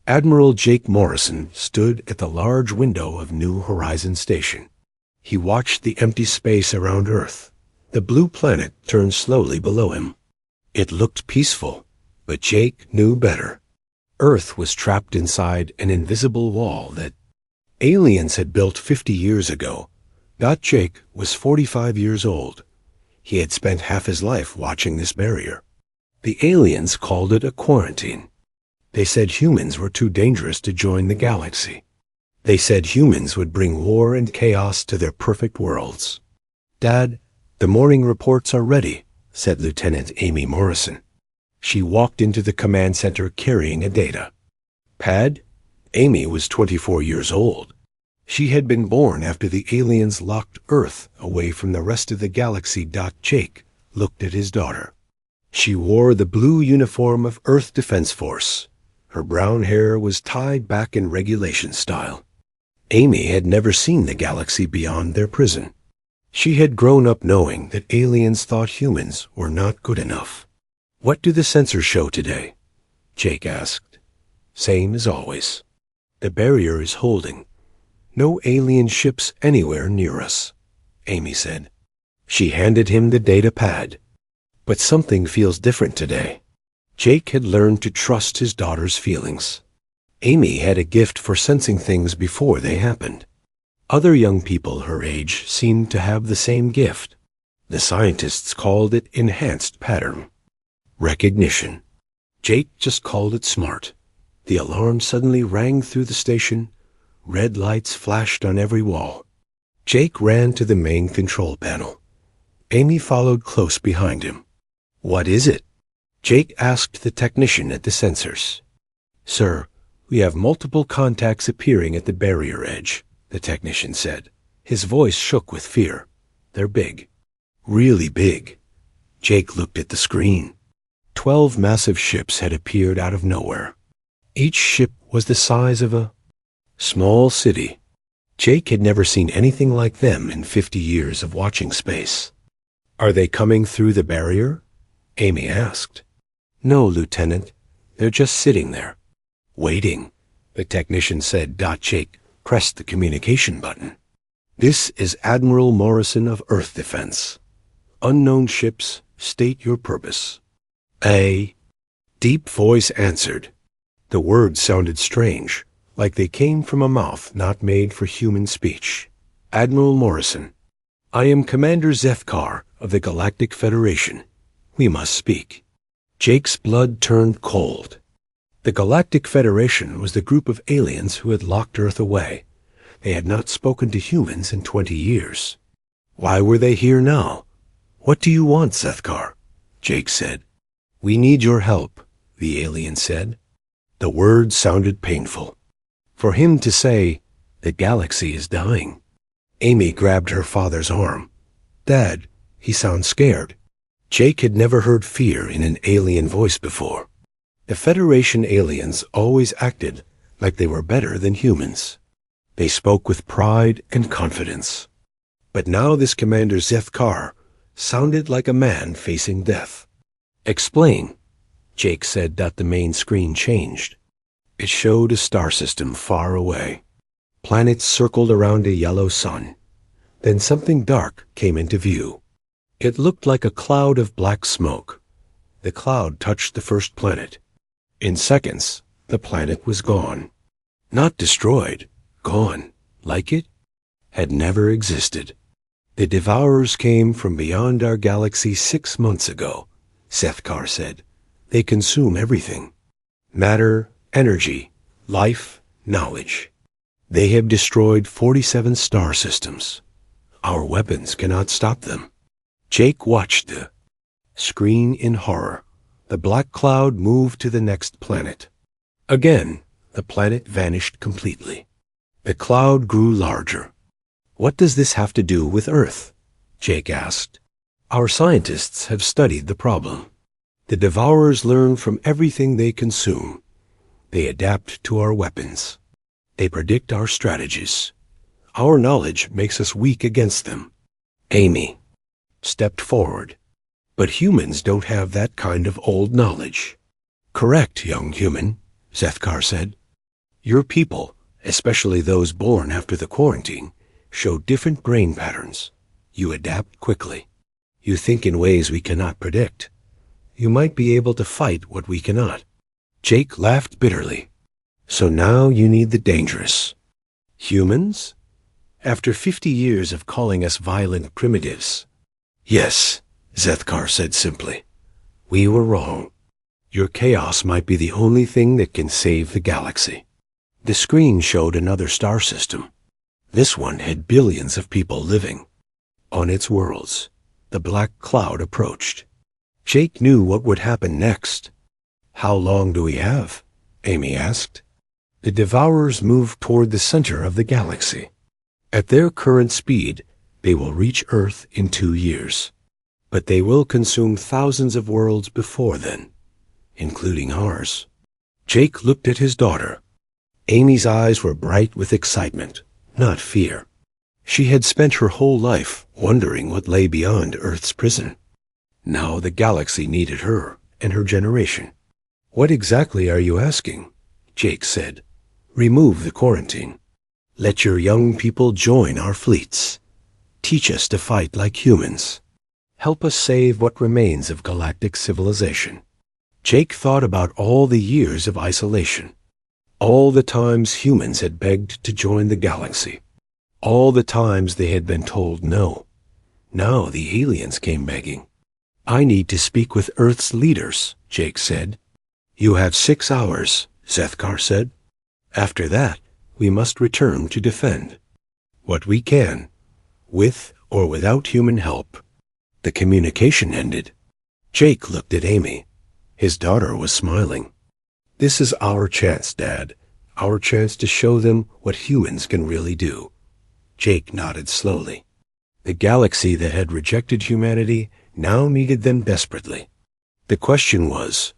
Admiral Jake Morrison stood at the large window of New Horizons Station. He watched the empty space around Earth. The blue planet turned slowly below him. It looked peaceful, but Jake knew better. Earth was trapped inside an invisible wall that aliens had built 50 years ago. Jake was 45 years old. He had spent half his life watching this barrier. The aliens called it a quarantine. They said humans were too dangerous to join the galaxy. They said humans would bring war and chaos to their perfect worlds. "Dad, the morning reports are ready," said Lieutenant Amy Morrison. She walked into the command center carrying a data pad. Amy was 24 years old. She had been born after the aliens locked Earth away from the rest of the galaxy. Jake looked at his daughter. She wore the blue uniform of Earth Defense Force. Her brown hair was tied back in regulation style. Amy had never seen the galaxy beyond their prison. She had grown up knowing that aliens thought humans were not good enough. "What do the sensors show today?" Jake asked. "Same as always. The barrier is holding. No alien ships anywhere near us," Amy said. She handed him the data pad. "But something feels different today." Jake had learned to trust his daughter's feelings. Amy had a gift for sensing things before they happened. Other young people her age seemed to have the same gift. The scientists called it enhanced pattern recognition. Jake just called it smart. The alarm suddenly rang through the station. Red lights flashed on every wall. Jake ran to the main control panel. Amy followed close behind him. "What is it?" Jake asked the technician at the sensors. "Sir, we have multiple contacts appearing at the barrier edge," the technician said. His voice shook with fear. "They're big. Really big." Jake looked at the screen. 12 massive ships had appeared out of nowhere. Each ship was the size of a small city. Jake had never seen anything like them in 50 years of watching space. "Are they coming through the barrier?" Amy asked. "No, Lieutenant. They're just sitting there, waiting," the technician said. Jake pressed the communication button. "This is Admiral Morrison of Earth Defense. Unknown ships, state your purpose." A deep voice answered. The words sounded strange, like they came from a mouth not made for human speech. "Admiral Morrison, I am Commander Zethkar of the Galactic Federation. We must speak." Jake's blood turned cold. The Galactic Federation was the group of aliens who had locked Earth away. They had not spoken to humans in 20 years. Why were they here now? "What do you want, Zethkar?" Jake said. "We need your help," the alien said. The words sounded painful. For him to say, "The galaxy is dying." Amy grabbed her father's arm. "Dad, he sounds scared." Jake had never heard fear in an alien voice before. The Federation aliens always acted like they were better than humans. They spoke with pride and confidence. But now this Commander Zethkar sounded like a man facing death. "Explain," Jake said. The main screen changed. It showed a star system far away. Planets circled around a yellow sun. Then something dark came into view. It looked like a cloud of black smoke. The cloud touched the first planet. In seconds, the planet was gone. Not destroyed, gone, like it had never existed. "The Devourers came from beyond our galaxy 6 months ago," Zethkar said. "They consume everything. Matter, energy, life, knowledge. They have destroyed 47 star systems. Our weapons cannot stop them." Jake watched the screen in horror. The black cloud moved to the next planet. Again, the planet vanished completely. The cloud grew larger. "What does this have to do with Earth?" Jake asked. "Our scientists have studied the problem. The Devourers learn from everything they consume. They adapt to our weapons. They predict our strategies. Our knowledge makes us weak against them." Amy stepped forward. "But humans don't have that kind of old knowledge." "Correct, young human," Zethkar said. Your people, especially those born after the quarantine, show different brain patterns. You adapt quickly. You think in ways we cannot predict. You might be able to fight what we cannot." Jake laughed bitterly. "So now you need the dangerous. Humans? After 50 years of calling us violent primitives." "Yes," Zethkar said simply. "We were wrong. Your chaos might be the only thing that can save the galaxy." The screen showed another star system. This one had billions of people living. On its worlds, the black cloud approached. Jake knew what would happen next. "How long do we have?" Amy asked. The Devourers moved toward the center of the galaxy. At their current speed, they will reach Earth in 2 years. But they will consume thousands of worlds before then, including ours. Jake looked at his daughter. Amy's eyes were bright with excitement, not fear. She had spent her whole life wondering what lay beyond Earth's prison. Now the galaxy needed her and her generation. "What exactly are you asking?" Jake said. "Remove the quarantine. Let your young people join our fleets. Teach us to fight like humans. Help us save what remains of galactic civilization." Jake thought about all the years of isolation. All the times humans had begged to join the galaxy. All the times they had been told no. Now the aliens came begging. "I need to speak with Earth's leaders," Jake said. "You have 6 hours," Zethkar said. "After that, we must return to defend what we can, with or without human help." The communication ended. Jake looked at Amy. His daughter was smiling. "This is our chance, Dad. Our chance to show them what humans can really do." Jake nodded slowly. The galaxy that had rejected humanity now needed them desperately. The question was,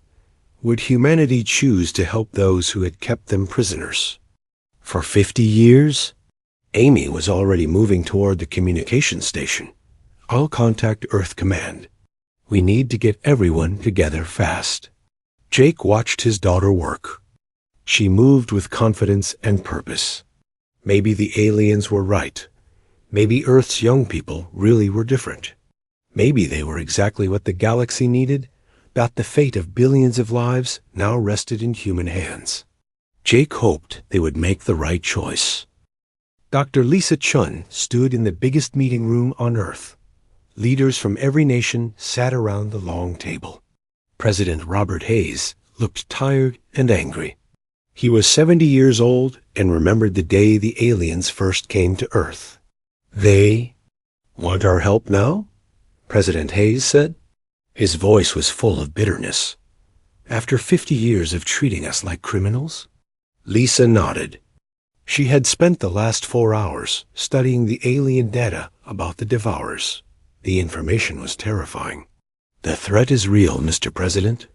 would humanity choose to help those who had kept them prisoners? For 50 years? Amy was already moving toward the communication station. "I'll contact Earth Command. We need to get everyone together fast." Jake watched his daughter work. She moved with confidence and purpose. Maybe the aliens were right. Maybe Earth's young people really were different. Maybe they were exactly what the galaxy needed, but the fate of billions of lives now rested in human hands. Jake hoped they would make the right choice. Dr. Lisa Chun stood in the biggest meeting room on Earth. Leaders from every nation sat around the long table. President Robert Hayes looked tired and angry. He was 70 years old and remembered the day the aliens first came to Earth. "They want our help now?" President Hayes said. His voice was full of bitterness. "After 50 years of treating us like criminals?" Lisa nodded. She had spent the last 4 hours studying the alien data about the Devourers. The information was terrifying. "The threat is real, Mr. President.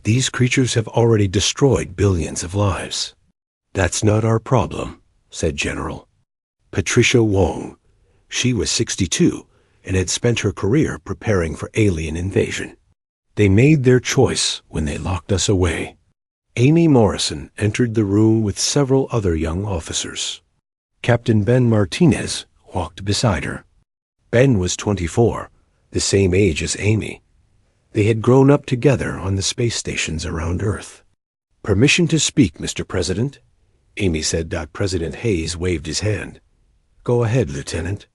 These creatures have already destroyed billions of lives." "That's not our problem," said General Patricia Wong. She was 62 and had spent her career preparing for alien invasion. "They made their choice when they locked us away." Amy Morrison entered the room with several other young officers. Captain Ben Martinez walked beside her. Ben was 24, the same age as Amy. They had grown up together on the space stations around Earth. "Permission to speak, Mr. President," Amy said. President Hayes waved his hand. "Go ahead, Lieutenant."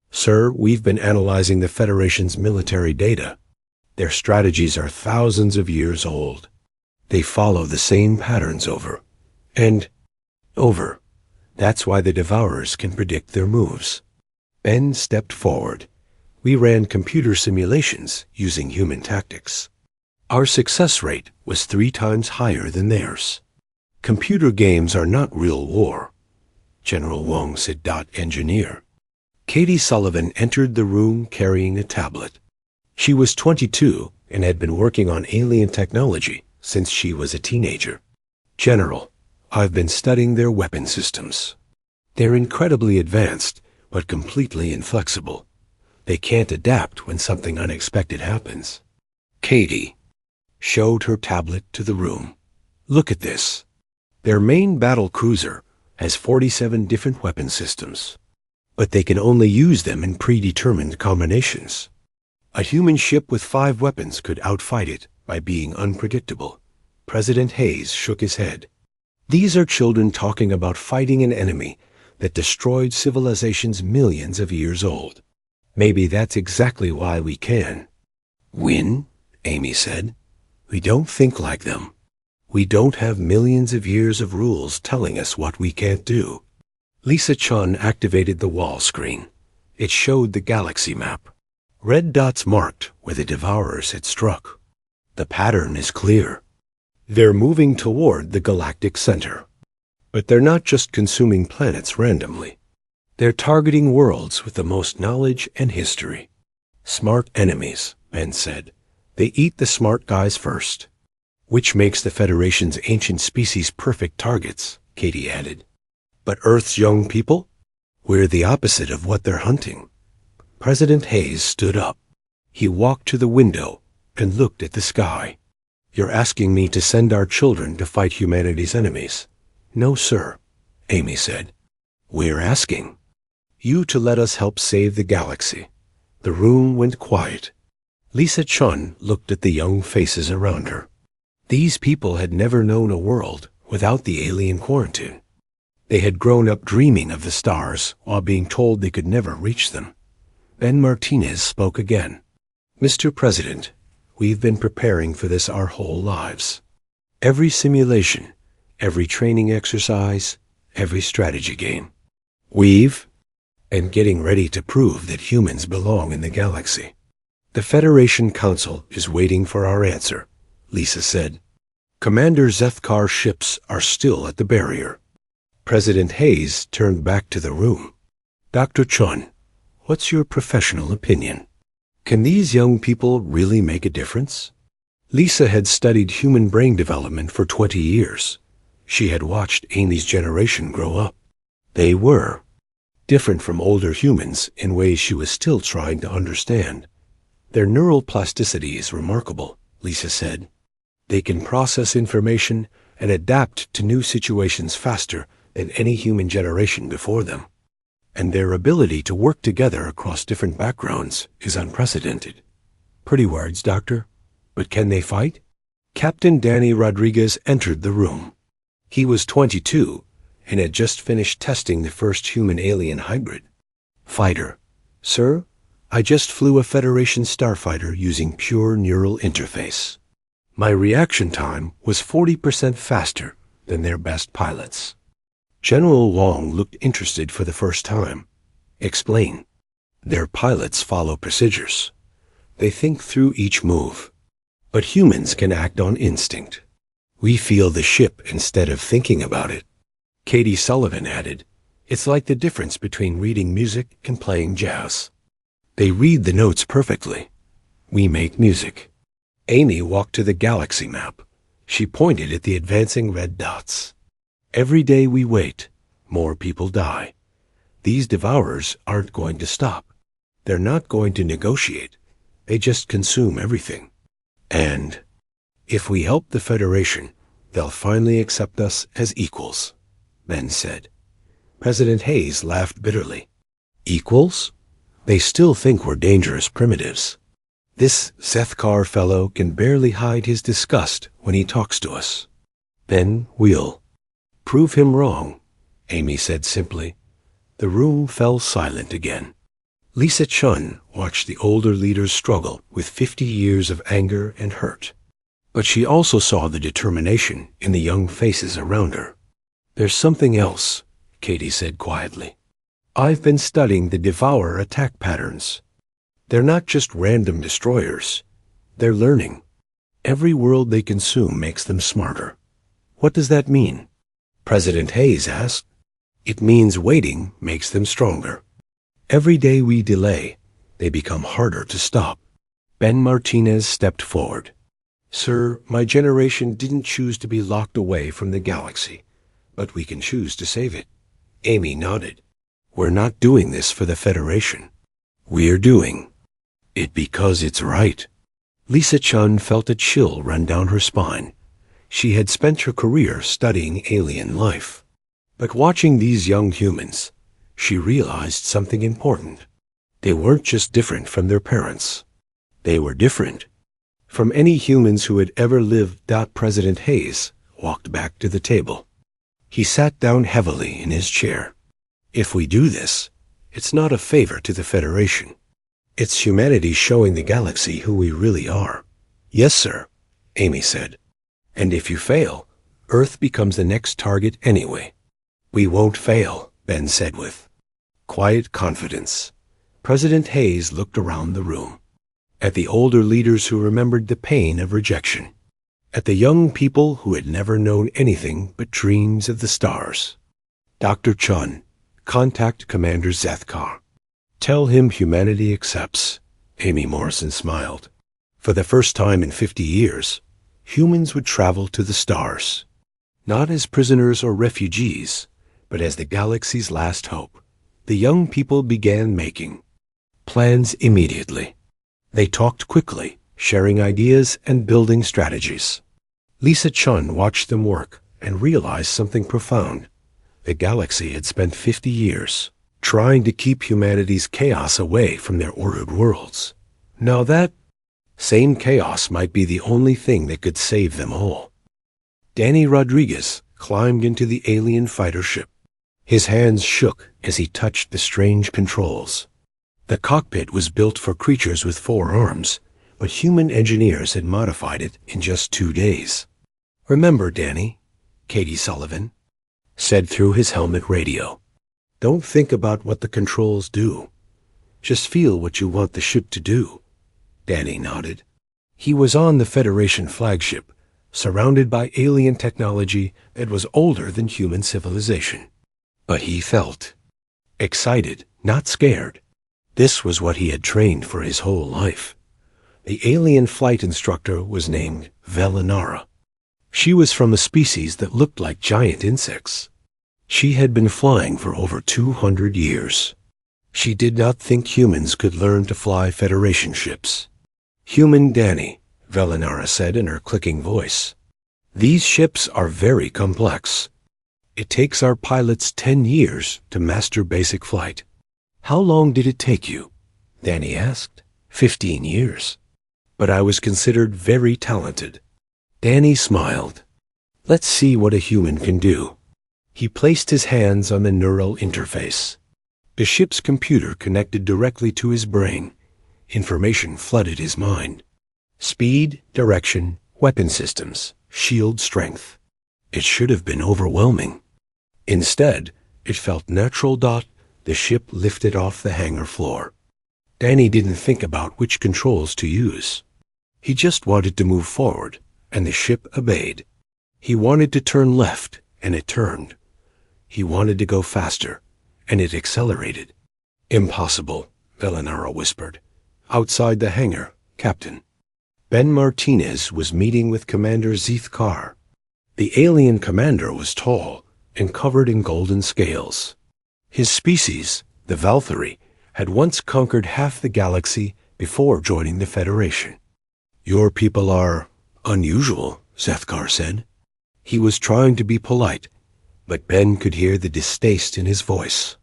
"Sir, we've been analyzing the Federation's military data. Their strategies are thousands of years old. They follow the same patterns over and over. That's why the Devourers can predict their moves." Ben stepped forward. "We ran computer simulations using human tactics. Our success rate was 3 times higher than theirs. Computer games are not real war," General Wong said. Engineer. Katie Sullivan entered the room carrying a tablet. She was 22 and had been working on alien technology since she was a teenager. "General, I've been studying their weapon systems. They're incredibly advanced, but completely inflexible. They can't adapt when something unexpected happens." Katie showed her tablet to the room. "Look at this." Their main battle cruiser has 47 different weapon systems, but they can only use them in predetermined combinations. A human ship with 5 weapons could outfight it by being unpredictable. President Hayes shook his head. These are children talking about fighting an enemy that destroyed civilizations millions of years old. Maybe that's exactly why we can win, Amy said. We don't think like them. We don't have millions of years of rules telling us what we can't do. Lisa Chun activated the wall screen. It showed the galaxy map. Red dots marked where the Devourers had struck. The pattern is clear. They're moving toward the galactic center. But they're not just consuming planets randomly. They're targeting worlds with the most knowledge and history. Smart enemies, Ben said. They eat the smart guys first. Which makes the Federation's ancient species perfect targets, Katie added. But Earth's young people? We're the opposite of what they're hunting. President Hayes stood up. He walked to the window and looked at the sky. You're asking me to send our children to fight humanity's enemies? No, sir, Amy said. We're asking you to let us help save the galaxy. The room went quiet. Lisa Chun looked at the young faces around her. These people had never known a world without the alien quarantine. They had grown up dreaming of the stars while being told they could never reach them. Ben Martinez spoke again. Mr. President, we've been preparing for this our whole lives. Every simulation, every training exercise, every strategy game. And getting ready to prove that humans belong in the galaxy. The Federation Council is waiting for our answer, Lisa said. Commander Zethkar's ships are still at the barrier. President Hayes turned back to the room. Dr. Chun, what's your professional opinion? Can these young people really make a difference? Lisa had studied human brain development for 20 years. She had watched Amy's generation grow up. They were different from older humans in ways she was still trying to understand. Their neural plasticity is remarkable, Lisa said. They can process information and adapt to new situations faster than any human generation before them. And their ability to work together across different backgrounds is unprecedented. Pretty words, Doctor. But can they fight? Captain Danny Rodriguez entered the room. He was 22 and had just finished testing the first human-alien hybrid. Fighter. Sir, I just flew a Federation starfighter using pure neural interface. My reaction time was 40% faster than their best pilots. General Wong looked interested for the first time. Explain. Their pilots follow procedures. They think through each move. But humans can act on instinct. We feel the ship instead of thinking about it. Katie Sullivan added, It's like the difference between reading music and playing jazz. They read the notes perfectly. We make music. Amy walked to the galaxy map. She pointed at the advancing red dots. Every day we wait, more people die. These Devourers aren't going to stop. They're not going to negotiate. They just consume everything. And if we help the Federation, they'll finally accept us as equals, Ben said. President Hayes laughed bitterly. Equals? They still think we're dangerous primitives. This Zethkar fellow can barely hide his disgust when he talks to us. Then we'll prove him wrong, Amy said simply. The room fell silent again. Lisa Chun watched the older leaders struggle with 50 years of anger and hurt. But she also saw the determination in the young faces around her. There's something else, Katie said quietly. I've been studying the Devourer attack patterns. They're not just random destroyers. They're learning. Every world they consume makes them smarter. What does that mean? President Hayes asked. It means waiting makes them stronger. Every day we delay, they become harder to stop. Ben Martinez stepped forward. Sir, my generation didn't choose to be locked away from the galaxy, but we can choose to save it. Amy nodded. We're not doing this for the Federation. We're doing it because it's right. Lisa Chun felt a chill run down her spine. She had spent her career studying alien life. But watching these young humans, she realized something important. They weren't just different from their parents. They were different from any humans who had ever lived. President Hayes walked back to the table. He sat down heavily in his chair. If we do this, it's not a favor to the Federation. It's humanity showing the galaxy who we really are. Yes, sir, Amy said. And if you fail, Earth becomes the next target anyway. We won't fail, Ben said with quiet confidence. President Hayes looked around the room, at the older leaders who remembered the pain of rejection, at the young people who had never known anything but dreams of the stars. Dr. Chun, contact Commander Zethkar. Tell him humanity accepts. Amy Morrison smiled. For the first time in 50 years, humans would travel to the stars, not as prisoners or refugees, but as the galaxy's last hope. The young people began making plans immediately. They talked quickly, sharing ideas and building strategies. Lisa Chun watched them work and realized something profound. The galaxy had spent 50 years trying to keep humanity's chaos away from their ordered worlds. Now that same chaos might be the only thing that could save them all. Danny Rodriguez climbed into the alien fighter ship. His hands shook as he touched the strange controls. The cockpit was built for creatures with 4 arms, but human engineers had modified it in just 2 days. Remember, Danny, Katie Sullivan said through his helmet radio. Don't think about what the controls do. Just feel what you want the ship to do. Danny nodded. He was on the Federation flagship, surrounded by alien technology that was older than human civilization. But he felt excited, not scared. This was what he had trained for his whole life. The alien flight instructor was named Velinara. She was from a species that looked like giant insects. She had been flying for over 200 years. She did not think humans could learn to fly Federation ships. Human Danny, Velinara said in her clicking voice. These ships are very complex. It takes our pilots 10 years to master basic flight. How long did it take you? Danny asked. 15 years. But I was considered very talented. Danny smiled. Let's see what a human can do. He placed his hands on the neural interface. The ship's computer connected directly to his brain. Information flooded his mind. Speed, direction, weapon systems, shield strength. It should have been overwhelming. Instead, it felt natural. The ship lifted off the hangar floor. Danny didn't think about which controls to use. He just wanted to move forward, and the ship obeyed. He wanted to turn left, and it turned. He wanted to go faster, and it accelerated. Impossible, Velinara whispered. Outside the hangar, Captain. Ben Martinez was meeting with Commander Zethkar. The alien commander was tall and covered in golden scales. His species, the Valkyrie, had once conquered half the galaxy before joining the Federation. Your people are unusual, Zethkar said. He was trying to be polite, but Ben could hear the distaste in his voice.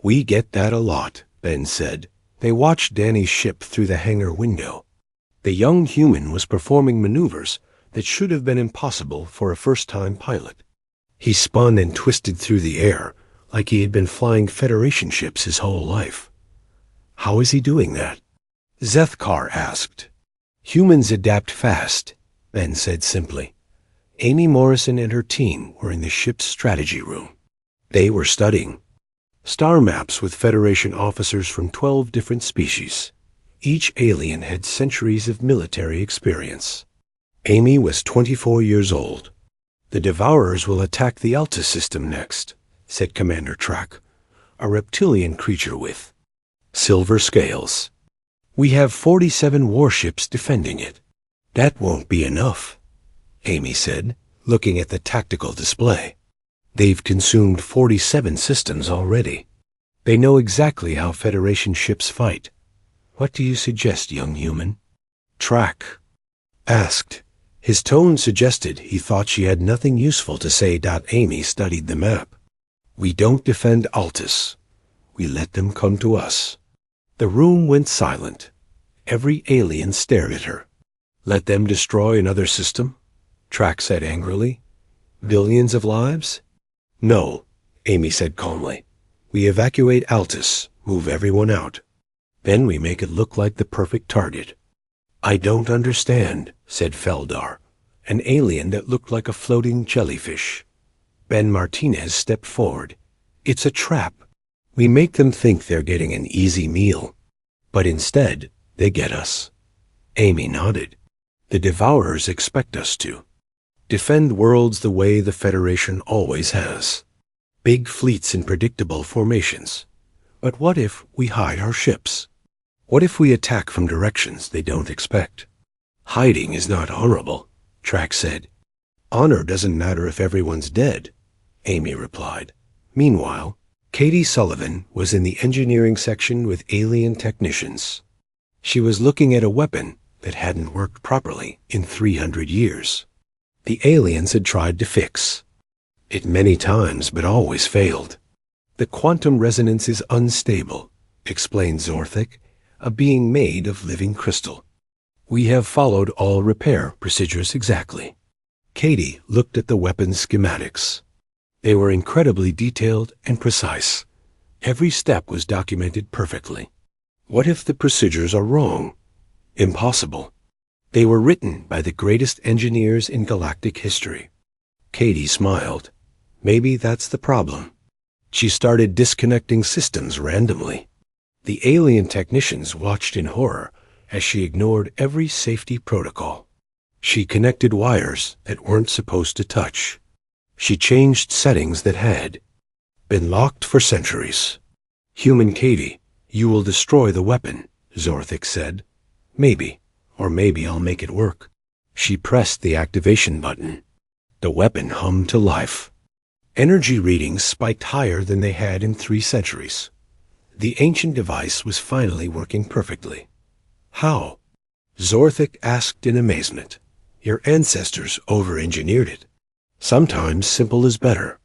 We get that a lot, Ben said. They watched Danny's ship through the hangar window. The young human was performing maneuvers that should have been impossible for a first-time pilot. He spun and twisted through the air like he had been flying Federation ships his whole life. How is he doing that? Zethkar asked. Humans adapt fast, Ben said simply. Amy Morrison and her team were in the ship's strategy room. They were studying star maps with Federation officers from 12 different species. Each alien had centuries of military experience. Amy was 24 years old. The Devourers will attack the Alta system next, said Commander Track, a reptilian creature with silver scales. We have 47 warships defending it. That won't be enough, Amy said, looking at the tactical display. They've consumed 47 systems already. They know exactly how Federation ships fight. What do you suggest, young human? Track asked, His tone suggested he thought she had nothing useful to say. Amy studied the map. We don't defend Altus. We let them come to us. The room went silent. Every alien stared at her. Let them destroy another system? Track said angrily. Billions of lives? No, Amy said calmly. We evacuate Altus, move everyone out. Then we make it look like the perfect target. I don't understand, said Feldar, an alien that looked like a floating jellyfish. Ben Martinez stepped forward. It's a trap. We make them think they're getting an easy meal. But instead, they get us. Amy nodded. The Devourers expect us to. Defend worlds the way the Federation always has. Big fleets in predictable formations. But what if we hide our ships? What if we attack from directions they don't expect? Hiding is not honorable, Track said. Honor doesn't matter if everyone's dead, Amy replied. Meanwhile, Katie Sullivan was in the engineering section with alien technicians. She was looking at a weapon that hadn't worked properly in 300 years. The aliens had tried to fix it many times, but always failed. The quantum resonance is unstable, explained Zorthic, a being made of living crystal. We have followed all repair procedures exactly. Katie looked at the weapon's schematics. They were incredibly detailed and precise. Every step was documented perfectly. What if the procedures are wrong? Impossible. They were written by the greatest engineers in galactic history. Katie smiled. Maybe that's the problem. She started disconnecting systems randomly. The alien technicians watched in horror as she ignored every safety protocol. She connected wires that weren't supposed to touch. She changed settings that had been locked for centuries. Human Katie, you will destroy the weapon, Zorthic said. Maybe, or maybe I'll make it work. She pressed the activation button. The weapon hummed to life. Energy readings spiked higher than they had in 3 centuries. The ancient device was finally working perfectly. How? Zorthic asked in amazement. Your ancestors over-engineered it. Sometimes simple is better.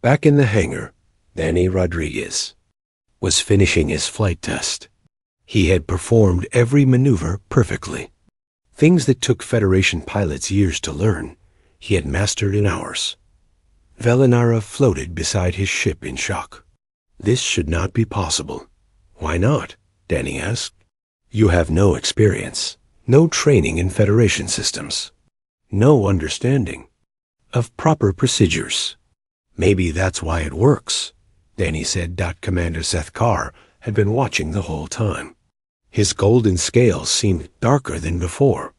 Back in the hangar, Danny Rodriguez was finishing his flight test. He had performed every maneuver perfectly. Things that took Federation pilots years to learn, he had mastered in hours. Velinara floated beside his ship in shock. This should not be possible. Why not? Danny asked. You have no experience, no training in Federation systems, no understanding of proper procedures. Maybe that's why it works, Danny said. Commander Seth Carr had been watching the whole time. His golden scales seemed darker than before.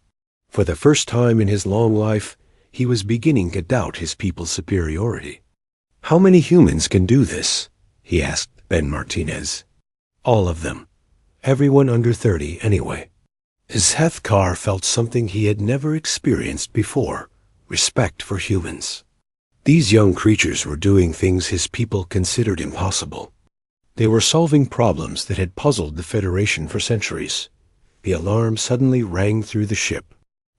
For the first time in his long life, he was beginning to doubt his people's superiority. How many humans can do this? He asked Ben Martinez. All of them. Everyone under 30, anyway. Seth Carr felt something he had never experienced before. Respect for humans. These young creatures were doing things his people considered impossible. They were solving problems that had puzzled the Federation for centuries. The alarm suddenly rang through the ship.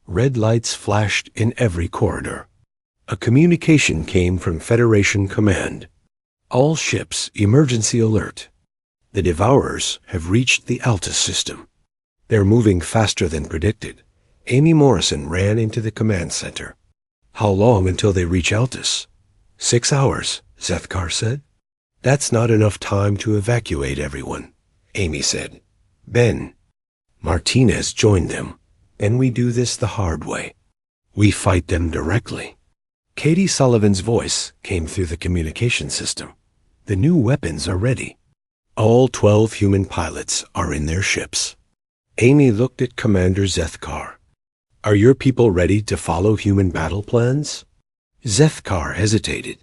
Red lights flashed in every corridor. A communication came from Federation Command. All ships, emergency alert. The Devourers have reached the Altus system. They're moving faster than predicted. Amy Morrison ran into the command center. How long until they reach Altus? 6 hours, Zethkar said. That's not enough time to evacuate everyone, Amy said. Ben. Martinez joined them. Then we do this the hard way. We fight them directly. Katie Sullivan's voice came through the communication system. The new weapons are ready. All 12 human pilots are in their ships. Amy looked at Commander Zethkar. Are your people ready to follow human battle plans? Zethkar hesitated.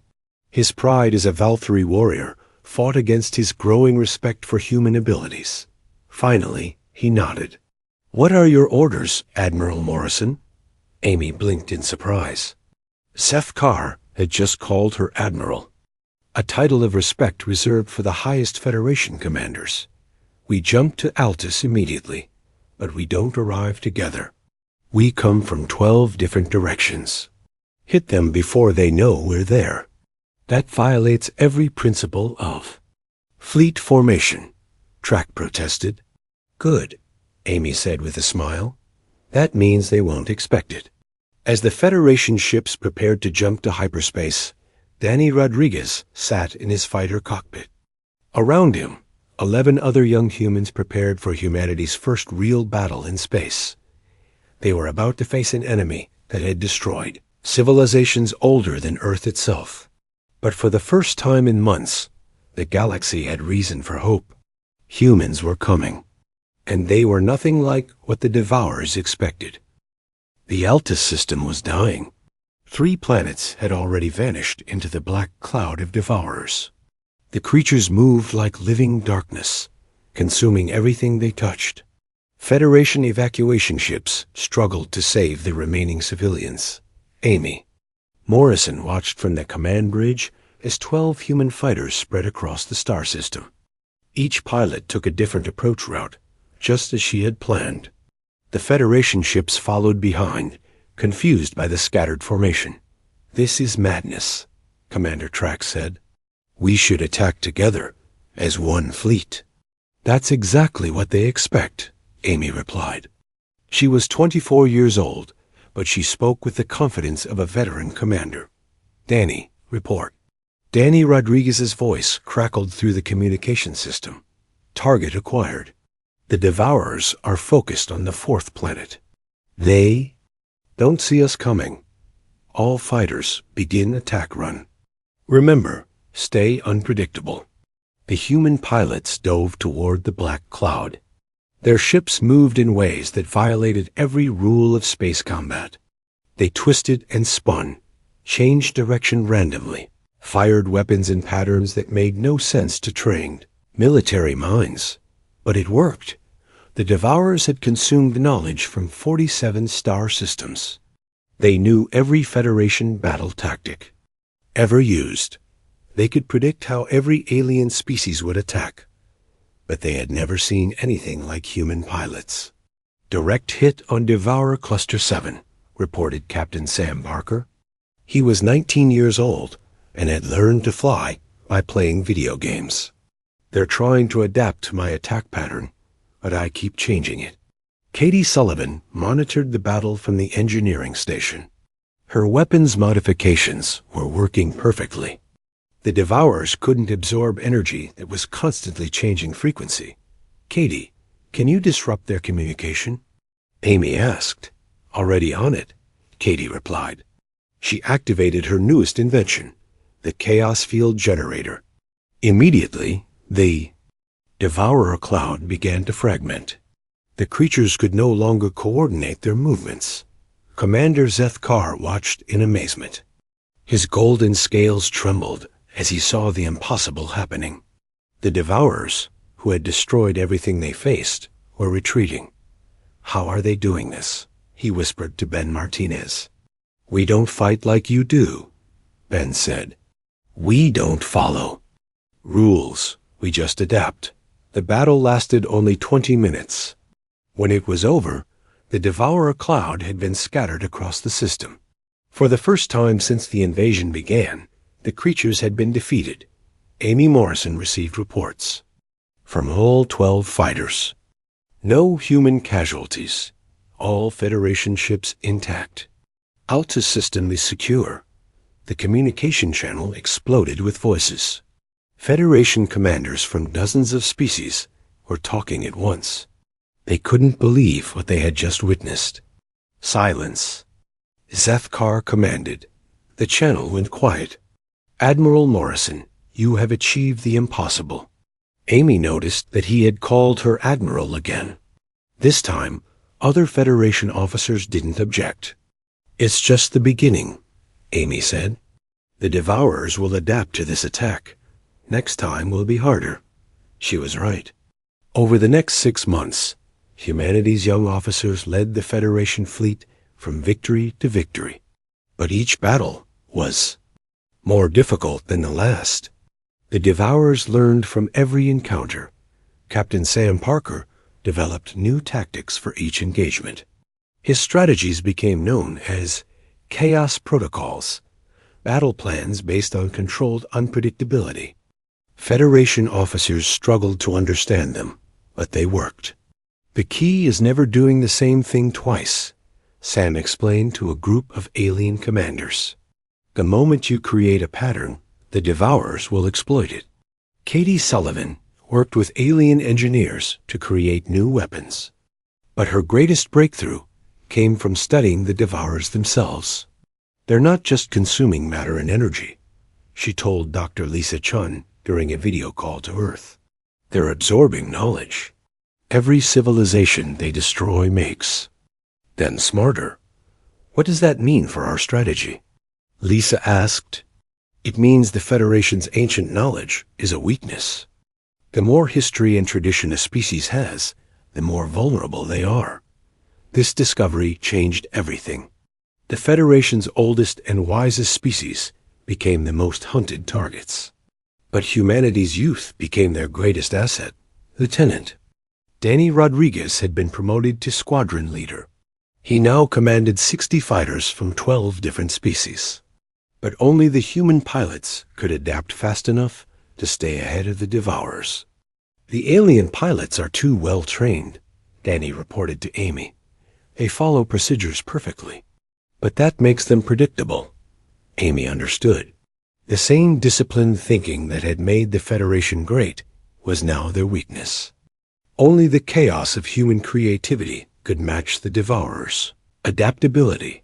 His pride as a Valkyrie warrior fought against his growing respect for human abilities. Finally, he nodded. What are your orders, Admiral Morrison? Amy blinked in surprise. Zethkar had just called her Admiral, a title of respect reserved for the highest Federation commanders. We jump to Altus immediately, but we don't arrive together. We come from 12 different directions. Hit them before they know we're there. That violates every principle of fleet formation, Track protested. Good, Amy said with a smile. That means they won't expect it. As the Federation ships prepared to jump to hyperspace, Danny Rodriguez sat in his fighter cockpit. Around him, 11 other young humans prepared for humanity's first real battle in space. They were about to face an enemy that had destroyed civilizations older than Earth itself. But for the first time in months, the galaxy had reason for hope. Humans were coming, and they were nothing like what the Devourers expected. The Altus system was dying. 3 planets had already vanished into the black cloud of Devourers. The creatures moved like living darkness, consuming everything they touched. Federation evacuation ships struggled to save the remaining civilians. Amy Morrison watched from the command bridge as 12 human fighters spread across the star system. Each pilot took a different approach route, just as she had planned. The Federation ships followed behind, confused by the scattered formation. This is madness, Commander Track said. We should attack together, as one fleet. That's exactly what they expect, Amy replied. She was 24 years old, but she spoke with the confidence of a veteran commander. Danny, report. Danny Rodriguez's voice crackled through the communication system. Target acquired. The Devourers are focused on the 4th planet. They don't see us coming. All fighters begin attack run. Remember, stay unpredictable. The human pilots dove toward the black cloud. Their ships moved in ways that violated every rule of space combat. They twisted and spun, changed direction randomly, fired weapons in patterns that made no sense to trained military minds. But it worked. The Devourers had consumed knowledge from 47 star systems. They knew every Federation battle tactic ever used. They could predict how every alien species would attack. But they had never seen anything like human pilots. Direct hit on Devourer Cluster 7, reported Captain Sam Parker. He was 19 years old and had learned to fly by playing video games. They're trying to adapt to my attack pattern, but I keep changing it. Katie Sullivan monitored the battle from the engineering station. Her weapons modifications were working perfectly. The Devourers couldn't absorb energy that was constantly changing frequency. Katie, can you disrupt their communication? Amy asked. Already on it, Katie replied. She activated her newest invention, the Chaos Field Generator. Immediately, the Devourer cloud began to fragment. The creatures could no longer coordinate their movements. Commander Zeth Carr watched in amazement. His golden scales trembled as he saw the impossible happening. The Devourers, who had destroyed everything they faced, were retreating. How are they doing this? He whispered to Ben Martinez. We don't fight like you do, Ben said. We don't follow rules, we just adapt. The battle lasted only 20 minutes. When it was over, the Devourer cloud had been scattered across the system. For the first time since the invasion began, the creatures had been defeated. Amy Morrison received reports from all 12 fighters. No human casualties. All Federation ships intact. Altus system is secure. The communication channel exploded with voices. Federation commanders from dozens of species were talking at once. They couldn't believe what they had just witnessed. Silence. Zeth Carr commanded. The channel went quiet. Admiral Morrison, you have achieved the impossible. Amy noticed that he had called her Admiral again. This time, other Federation officers didn't object. It's just the beginning, Amy said. The Devourers will adapt to this attack. Next time will be harder. She was right. Over the next 6 months, humanity's young officers led the Federation fleet from victory to victory. But each battle was more difficult than the last. The Devourers learned from every encounter. Captain Sam Parker developed new tactics for each engagement. His strategies became known as chaos protocols, battle plans based on controlled unpredictability. Federation officers struggled to understand them, but they worked. The key is never doing the same thing twice, Sam explained to a group of alien commanders. The moment you create a pattern, the Devourers will exploit it. Katie Sullivan worked with alien engineers to create new weapons. But her greatest breakthrough came from studying the Devourers themselves. They're not just consuming matter and energy, she told Dr. Lisa Chun during a video call to Earth. They're absorbing knowledge. Every civilization they destroy makes them smarter. What does that mean for our strategy? Lisa asked. It means the Federation's ancient knowledge is a weakness. The more history and tradition a species has, the more vulnerable they are. This discovery changed everything. The Federation's oldest and wisest species became the most hunted targets. But humanity's youth became their greatest asset. Lieutenant Danny Rodriguez had been promoted to squadron leader. He now commanded 60 fighters from 12 different species. But only the human pilots could adapt fast enough to stay ahead of the Devourers. The alien pilots are too well trained, Danny reported to Amy. They follow procedures perfectly. But that makes them predictable. Amy understood. The same disciplined thinking that had made the Federation great was now their weakness. Only the chaos of human creativity could match the Devourers. Adaptability.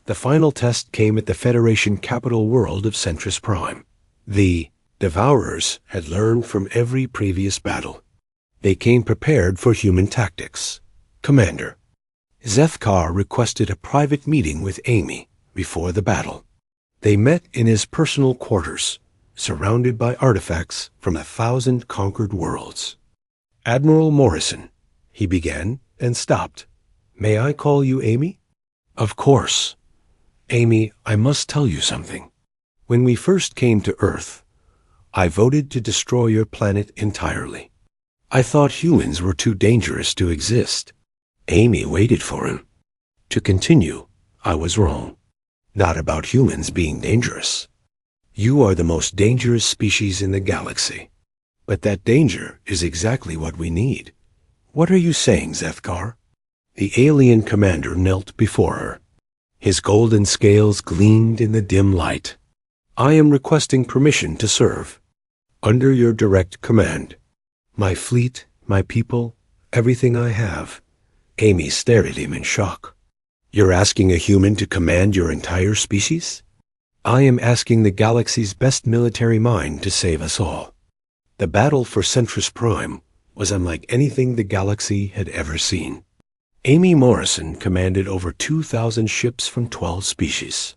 The final test came at the Federation capital world of Centris Prime. The Devourers had learned from every previous battle. They came prepared for human tactics. Commander Zethkar requested a private meeting with Amy before the battle. They met in his personal quarters, surrounded by artifacts from 1,000 conquered worlds. Admiral Morrison, he began and stopped. May I call you Amy? Of course. Amy, I must tell you something. When we first came to Earth, I voted to destroy your planet entirely. I thought humans were too dangerous to exist. Amy waited for him. To continue, I was wrong. Not about humans being dangerous. You are the most dangerous species in the galaxy. But that danger is exactly what we need. What are you saying, Zethkar? The alien commander knelt before her. His golden scales gleamed in the dim light. I am requesting permission to serve. Under your direct command. My fleet, my people, everything I have. Amy stared at him in shock. You're asking a human to command your entire species? I am asking the galaxy's best military mind to save us all. The battle for Centris Prime was unlike anything the galaxy had ever seen. Amy Morrison commanded over 2,000 ships from 12 species.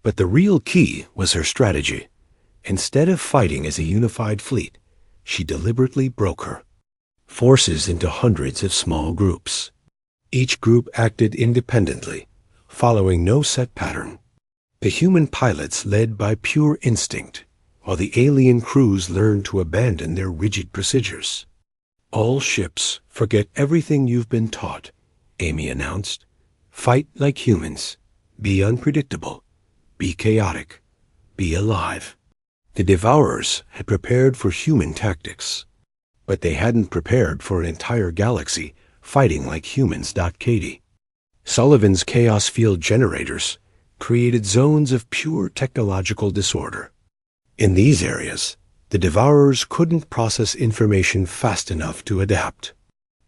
But the real key was her strategy. Instead of fighting as a unified fleet, she deliberately broke her forces into hundreds of small groups. Each group acted independently, following no set pattern. The human pilots led by pure instinct, while the alien crews learned to abandon their rigid procedures. All ships forget everything you've been taught, Amy announced. Fight like humans. Be unpredictable. Be chaotic. Be alive. The Devourers had prepared for human tactics, but they hadn't prepared for an entire galaxy fighting like humans. Katie Sullivan's chaos field generators created zones of pure technological disorder. In these areas, the Devourers couldn't process information fast enough to adapt.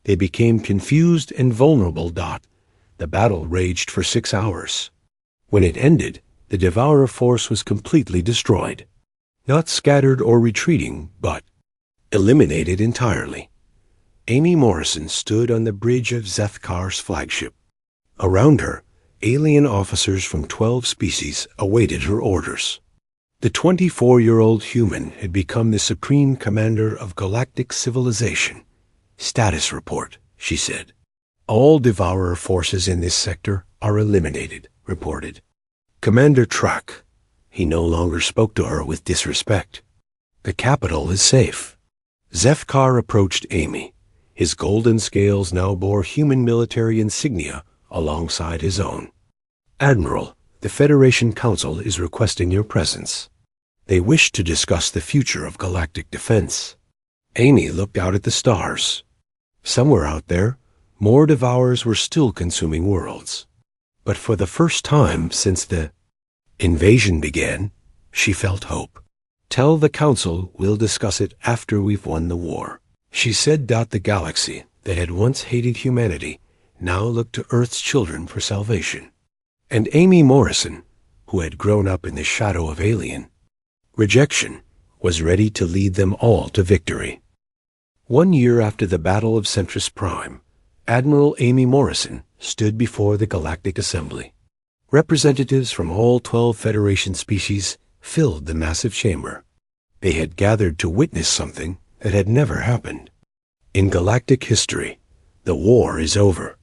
They became confused and vulnerable. The battle raged for 6 hours. When it ended, the Devourer force was completely destroyed. Not scattered or retreating, but eliminated entirely. Amy Morrison stood on the bridge of Zethkar's flagship. Around her, alien officers from 12 species awaited her orders. The 24-year-old human had become the supreme commander of galactic civilization. Status report, she said. All Devourer forces in this sector are eliminated, reported. Commander Track. He no longer spoke to her with disrespect. The capital is safe. Zethkar approached Amy. His golden scales now bore human military insignia alongside his own. "Admiral, the Federation Council is requesting your presence. They wish to discuss the future of galactic defense." Amy looked out at the stars. Somewhere out there, more devourers were still consuming worlds. But for the first time since the invasion began, she felt hope. "Tell the Council we'll discuss it after we've won the war," she said. The galaxy that had once hated humanity now looked to Earth's children for salvation. And Amy Morrison, who had grown up in the shadow of alien rejection, was ready to lead them all to victory. 1 year after the Battle of Centris Prime, Admiral Amy Morrison stood before the Galactic Assembly. Representatives from all 12 Federation species filled the massive chamber. They had gathered to witness something that had never happened. "In galactic history, the war is over,"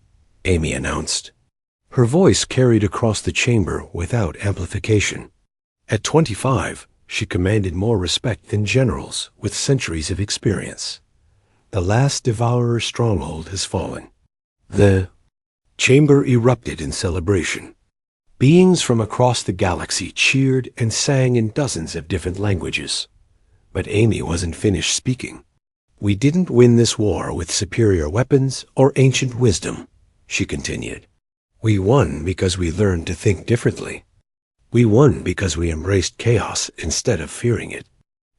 Amy announced. Her voice carried across the chamber without amplification. At 25, she commanded more respect than generals with centuries of experience. The last devourer stronghold has fallen. The chamber erupted in celebration. Beings from across the galaxy cheered and sang in dozens of different languages. But Amy wasn't finished speaking. "We didn't win this war with superior weapons or ancient wisdom," she continued. "We won because we learned to think differently. We won because we embraced chaos instead of fearing it."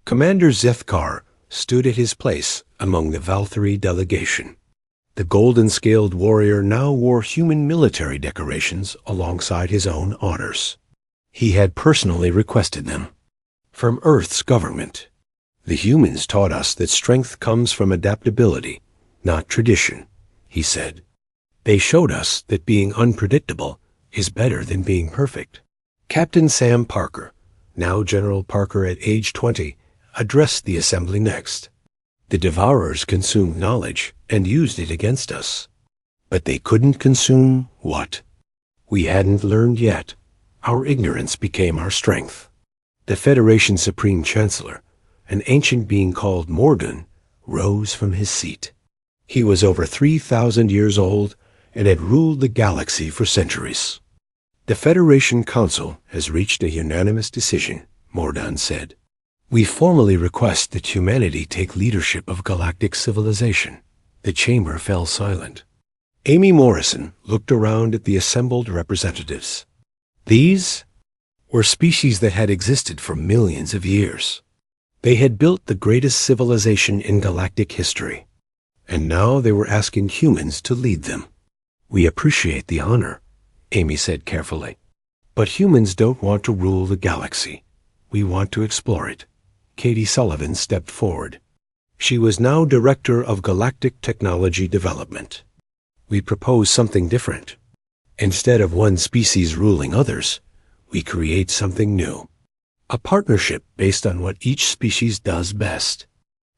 Commander Zethkar stood at his place among the Valkyrie delegation. The golden-scaled warrior now wore human military decorations alongside his own honors. He had personally requested them. "From Earth's government, the humans taught us that strength comes from adaptability, not tradition," he said. "They showed us that being unpredictable is better than being perfect." Captain Sam Parker, now General Parker at age 20, addressed the assembly next. "The Devourers consumed knowledge and used it against us. But they couldn't consume what? We hadn't learned yet. Our ignorance became our strength." The Federation Supreme Chancellor, an ancient being called Morgan, rose from his seat. He was over 3,000 years old and had ruled the galaxy for centuries. "The Federation Council has reached a unanimous decision," Mordan said. "We formally request that humanity take leadership of galactic civilization." The chamber fell silent. Amy Morrison looked around at the assembled representatives. These were species that had existed for millions of years. They had built the greatest civilization in galactic history, and now they were asking humans to lead them. "We appreciate the honor," Amy said carefully. "But humans don't want to rule the galaxy. We want to explore it." Katie Sullivan stepped forward. She was now Director of Galactic Technology Development. "We propose something different. Instead of one species ruling others, we create something new. A partnership based on what each species does best."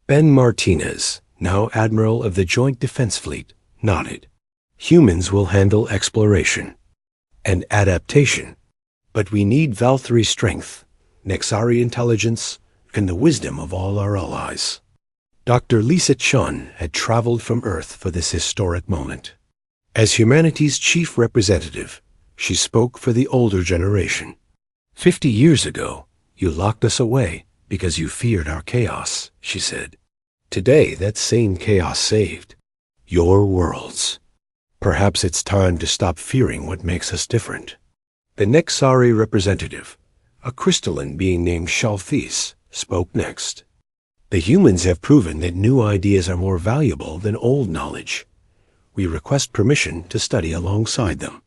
Ben Martinez, now Admiral of the Joint Defense Fleet, nodded. "Humans will handle exploration and adaptation, but we need Valkyrie strength, Nexari intelligence, and the wisdom of all our allies." Dr. Lisa Chun had traveled from Earth for this historic moment. As humanity's chief representative, she spoke for the older generation. 50 years ago, you locked us away because you feared our chaos," she said. "Today, that same chaos saved your worlds. Perhaps it's time to stop fearing what makes us different." The Nexari representative, a crystalline being named Shalthis, spoke next. "The humans have proven that new ideas are more valuable than old knowledge. We request permission to study alongside them."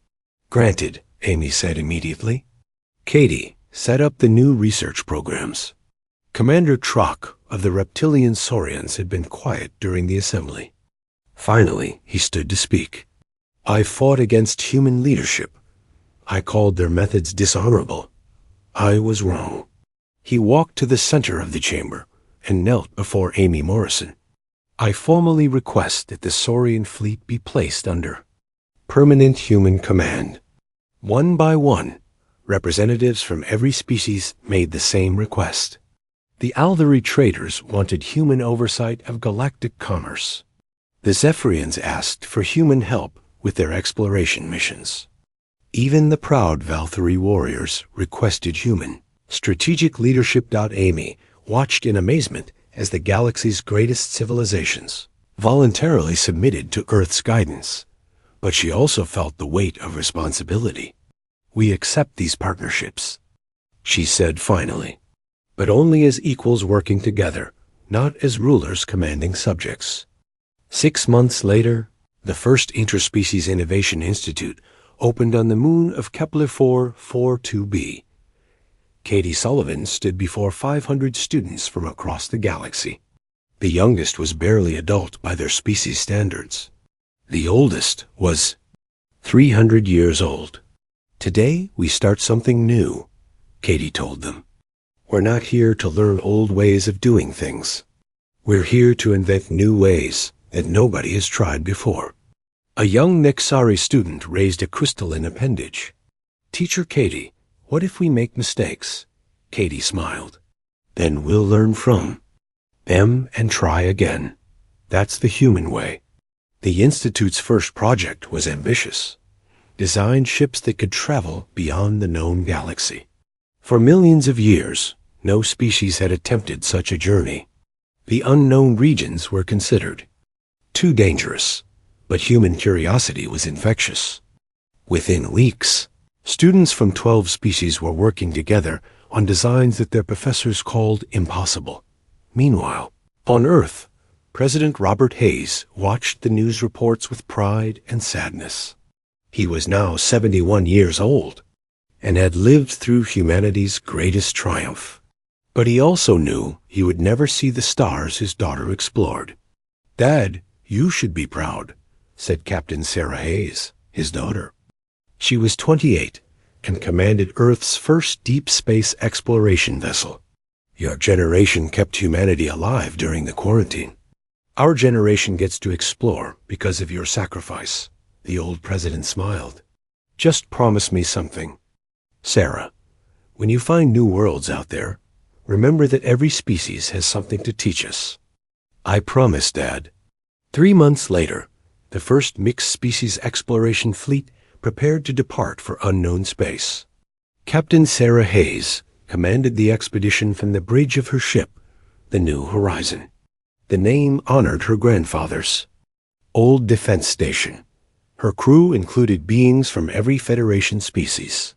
"Granted," Amy said immediately. Katie set up the new research programs. Commander Trock of the reptilian Saurians had been quiet during the assembly. Finally, he stood to speak. "I fought against human leadership. I called their methods dishonorable. I was wrong." He walked to the center of the chamber and knelt before Amy Morrison. "I formally request that the Saurian fleet be placed under permanent human command." One by one, representatives from every species made the same request. The Alvari traders wanted human oversight of galactic commerce. The Zephyrians asked for human help with their exploration missions. Even the proud Valkyrie warriors requested human. Strategic Leadership. Amy watched in amazement as the galaxy's greatest civilizations voluntarily submitted to Earth's guidance. But she also felt the weight of responsibility. "We accept these partnerships," she said finally, "but only as equals working together, not as rulers commanding subjects." 6 months later, the first Interspecies Innovation Institute opened on the moon of Kepler 442b. Katie Sullivan stood before 500 students from across the galaxy. The youngest was barely adult by their species standards. The oldest was 300 years old. "Today we start something new," Katie told them. "We're not here to learn old ways of doing things. We're here to invent new ways that nobody has tried before." A young Nexari student raised a crystalline appendage. "Teacher Katie, what if we make mistakes?" Katie smiled. "Then we'll learn from them and try again. That's the human way." The Institute's first project was ambitious. Design ships that could travel beyond the known galaxy. For millions of years, no species had attempted such a journey. The unknown regions were considered too dangerous, but human curiosity was infectious. Within weeks, students from 12 species were working together on designs that their professors called impossible. Meanwhile, on Earth, President Robert Hayes watched the news reports with pride and sadness. He was now 71 years old and had lived through humanity's greatest triumph. But he also knew he would never see the stars his daughter explored. "Dad, you should be proud," said Captain Sarah Hayes, his daughter. She was 28 and commanded Earth's first deep space exploration vessel. "Your generation kept humanity alive during the quarantine. Our generation gets to explore because of your sacrifice." The old president smiled. "Just promise me something. Sarah, when you find new worlds out there, remember that every species has something to teach us." "I promise, Dad." 3 months later, the first mixed species exploration fleet prepared to depart for unknown space. Captain Sarah Hayes commanded the expedition from the bridge of her ship, the New Horizon. The name honored her grandfather's old defense station. Her crew included beings from every Federation species.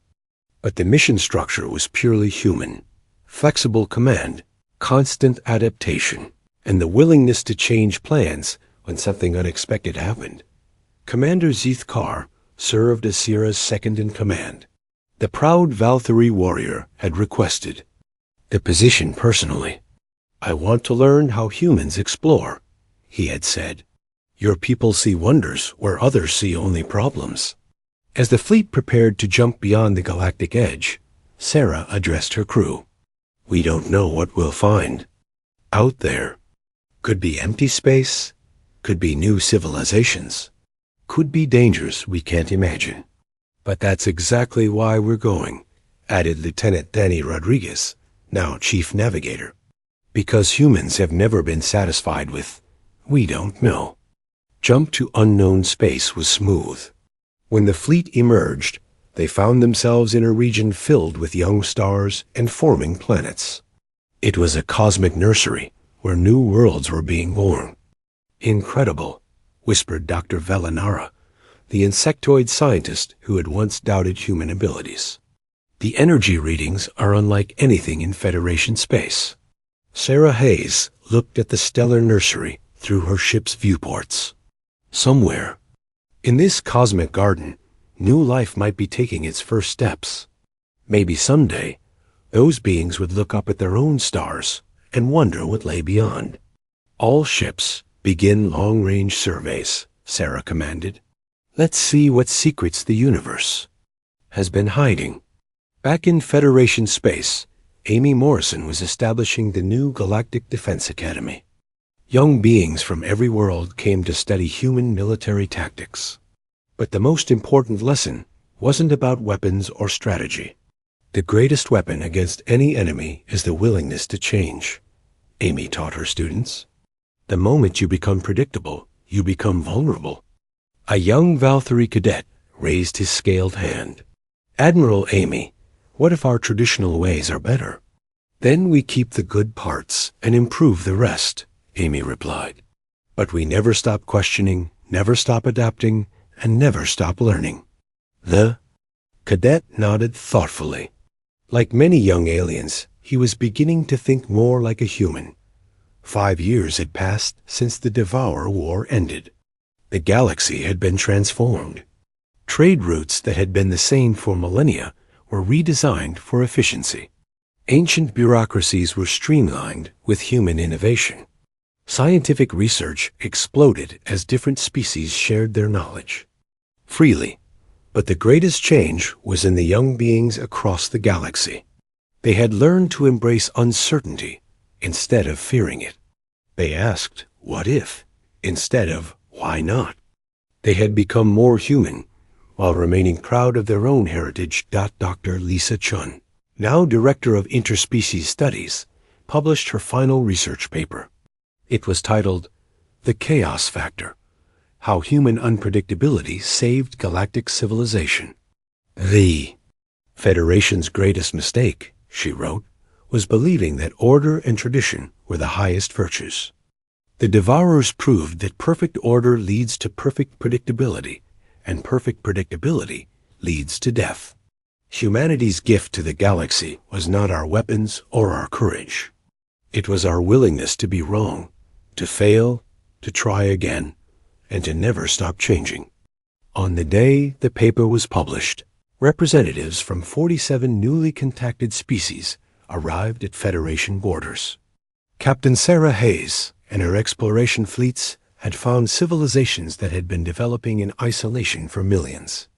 But the mission structure was purely human. Flexible command, constant adaptation, and the willingness to change plans when something unexpected happened. Commander Zeeth Carr served as Sierra's second-in-command. The proud Valkyrie warrior had requested the position personally. "I want to learn how humans explore," he had said. "Your people see wonders where others see only problems." As the fleet prepared to jump beyond the galactic edge, Sarah addressed her crew. "We don't know what we'll find out there. Could be empty space, could be new civilizations, could be dangers we can't imagine. But that's exactly why we're going," added Lieutenant Danny Rodriguez, now Chief Navigator. "Because humans have never been satisfied with, we don't know." Jump to unknown space was smooth. When the fleet emerged, they found themselves in a region filled with young stars and forming planets. It was a cosmic nursery where new worlds were being born. "Incredible," whispered Dr. Velinara, the insectoid scientist who had once doubted human abilities. "The energy readings are unlike anything in Federation space." Sarah Hayes looked at the stellar nursery through her ship's viewports. Somewhere in this cosmic garden, new life might be taking its first steps. Maybe someday, those beings would look up at their own stars and wonder what lay beyond. "All ships begin long-range surveys," Sarah commanded. "Let's see what secrets the universe has been hiding." Back in Federation space, Amy Morrison was establishing the new Galactic Defense Academy. Young beings from every world came to study human military tactics. But the most important lesson wasn't about weapons or strategy. "The greatest weapon against any enemy is the willingness to change," Amy taught her students. "The moment you become predictable, you become vulnerable. A young Valkyrie cadet raised his scaled hand. Admiral Amy, what if our traditional ways are better? Then we keep the good parts and improve the rest, Amy replied. But we never stop questioning, never stop adapting, and never stop learning. The cadet nodded thoughtfully. Like many young aliens, he was beginning to think more like a human. 5 years had passed since the Devourer War ended. The galaxy had been transformed. Trade routes that had been the same for millennia were redesigned for efficiency. Ancient bureaucracies were streamlined with human innovation. Scientific research exploded as different species shared their knowledge freely. But the greatest change was in the young beings across the galaxy. They had learned to embrace uncertainty instead of fearing it. They asked, what if, instead of why not? They had become more human while remaining proud of their own heritage. Dr. Lisa Chun, now Director of Interspecies Studies, published her final research paper. It was titled, The Chaos Factor: How Human Unpredictability Saved Galactic Civilization. The Federation's greatest mistake, she wrote, was believing that order and tradition were the highest virtues. The Devourers proved that perfect order leads to perfect predictability, and perfect predictability leads to death. Humanity's gift to the galaxy was not our weapons or our courage. It was our willingness to be wrong, to fail, to try again, and to never stop changing. On the day the paper was published, representatives from 47 newly contacted species arrived at Federation borders. Captain Sarah Hayes and her exploration fleets had found civilizations that had been developing in isolation for millions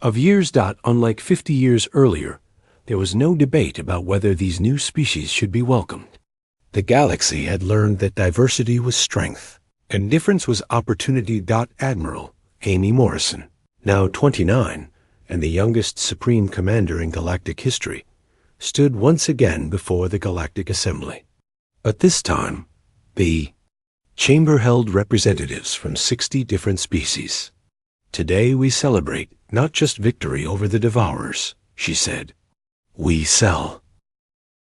of years. Unlike 50 years earlier, there was no debate about whether these new species should be welcomed. The galaxy had learned that diversity was strength, and difference was opportunity. Admiral Amy Morrison, now 29 and the youngest Supreme Commander in galactic history, stood once again before the Galactic Assembly. But this time, the chamber held representatives from 60 different species. Today we celebrate not just victory over the Devourers, she said. We sell